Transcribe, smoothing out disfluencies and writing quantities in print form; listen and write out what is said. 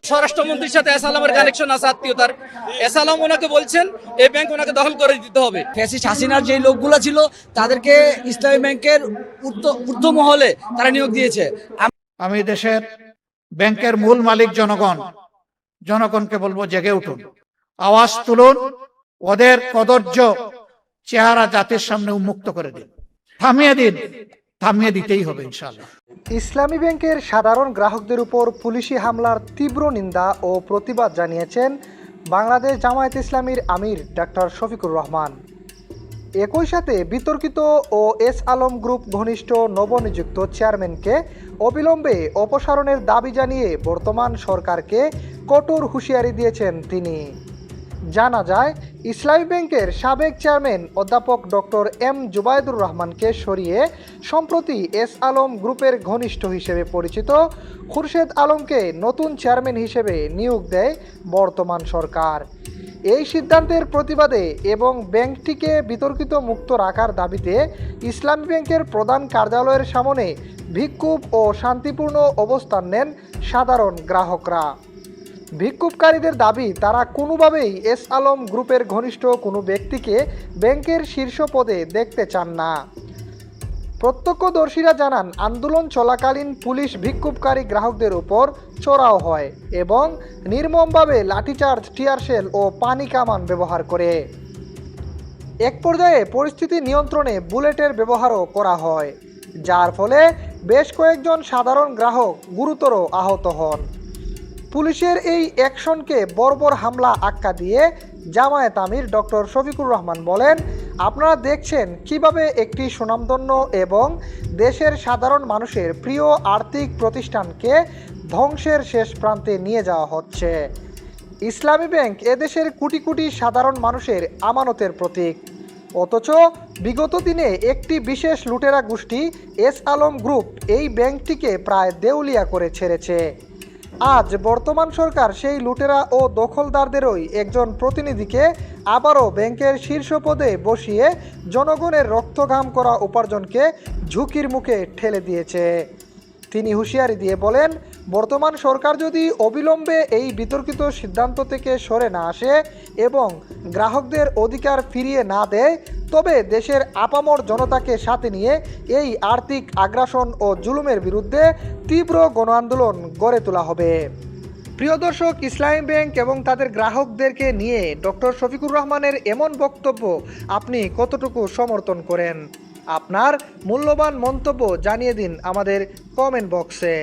স্বরাষ্ট্রমন্ত্রীর সাথে এসালামের কানেকশন আছে, আত্মীয়তার। এসালাম ওনাকে বলছেন এই ব্যাংক ওনাকে দখল করে দিতে হবে। ফ্যাসিস্ট হাসিনার যে লোকগুলো ছিল তাদেরকে ইসলামী ব্যাংকের ঊর্ধ্ব মহলে তারা নিয়োগ দিয়েছে। আমি দেশের ব্যাংকের মূল মালিক জনগণকে বলবো, জেগে উঠুন, আওয়াজ তুলুন, ওদের কদর্য চেহারা জাতির সামনে উন্মুক্ত করে দিন, থামিয়ে দিতেই হবে ইনশাআল্লাহ। ইসলামী ব্যাংকের সাধারণ গ্রাহকদের উপর পুলিশি হামলার তীব্র নিন্দা ও প্রতিবাদ জানিয়েছেন বাংলাদেশ জামায়াতে ইসলামীর আমির ডাক্তার শফিকুর রহমান। একই সাথে বিতর্কিত ও এস আলম গ্রুপ ঘনিষ্ঠ নবনিযুক্ত চেয়ারম্যানকে অবিলম্বে অপসারণের দাবি জানিয়ে বর্তমান সরকারকে কঠোর হুঁশিয়ারি দিয়েছেন তিনি। জানা যায়, ইসলামী ব্যাংকের সাবেক চেয়ারম্যান অধ্যাপক ডক্টর এম জুবাইদুর রহমানকে সরিয়ে সম্প্রতি এস আলম গ্রুপের ঘনিষ্ঠ হিসেবে পরিচিত খুরশেদ আলমকে নতুন চেয়ারম্যান হিসেবে নিয়োগ দেয় বর্তমান সরকার। এই সিদ্ধান্তের প্রতিবাদে এবং ব্যাংকটিকে বিতর্কিত মুক্ত রাখার দাবিতে ইসলামী ব্যাংকের প্রধান কার্যালয়ের সামনে বিক্ষোভ ও শান্তিপূর্ণ অবস্থান নেন সাধারণ গ্রাহকরা। বিক্ষোভকারীদের দাবি, তারা কোনোভাবেই এস আলম গ্রুপের ঘনিষ্ঠ কোনো ব্যক্তিকে ব্যাংকের শীর্ষ পদে দেখতে চান না। প্রত্যক্ষদর্শীরা জানান, আন্দোলন চলাকালীন পুলিশ বিক্ষোভকারী গ্রাহকদের উপর চড়াও হয় এবং নির্মমভাবে লাঠিচার্জ, টিয়ারশেল ও পানি কামান ব্যবহার করে। এক পর্যায়ে পরিস্থিতি নিয়ন্ত্রণে বুলেটের ব্যবহারও করা হয়, যার ফলে বেশ কয়েকজন সাধারণ গ্রাহক গুরুতর আহত হন। পুলিশের এই অ্যাকশনকে বর্বর হামলা আখ্যা দিয়ে জামায়াত আমির ডক্টর শফিকুর রহমান বলেন, আপনারা দেখছেন কিভাবে একটি সুনামধন্য এবং দেশের সাধারণ মানুষের প্রিয় আর্থিক প্রতিষ্ঠানকে ধ্বংসের শেষ প্রান্তে নিয়ে যাওয়া হচ্ছে। ইসলামী ব্যাংক এদেশের কোটি কোটি সাধারণ মানুষের আমানতের প্রতীক, অথচ বিগত দিনে একটি বিশেষ লুটেরা গোষ্ঠী এস আলম গ্রুপ এই ব্যাংকটিকে প্রায় দেউলিয়া করে ছেড়েছে। আজ বর্তমান সরকার সেই লুটেরা ও দখলদারদেরই একজন প্রতিনিধিকে আবারও ব্যাংকের শীর্ষ পদে বসিয়ে জনগণের রক্তঘাম করা উপার্জনকে ঝুঁকির মুখে ঠেলে দিয়েছে। তিনি হুঁশিয়ারি দিয়ে বলেন, বর্তমান সরকার যদি অবিলম্বে এই বিতর্কিত সিদ্ধান্ত থেকে সরে না আসে এবং গ্রাহকদের অধিকার ফিরিয়ে না দেয়, তবে দেশের আপামর জনতাকে সাথে নিয়ে এই আর্থিক আগ্রাসন ও জুলুমের বিরুদ্ধে তীব্র গণ আন্দোলন গড়ে তোলা হবে। প্রিয় দর্শক, ইসলামী ব্যাংক এবং তাদের গ্রাহকদেরকে নিয়ে ডক্টর শফিকুর রহমানের এমন বক্তব্য আপনি কতটুকু সমর্থন করেন? আপনার মূল্যবান মন্তব্য জানিয়ে দিন আমাদের কমেন্ট বক্সে।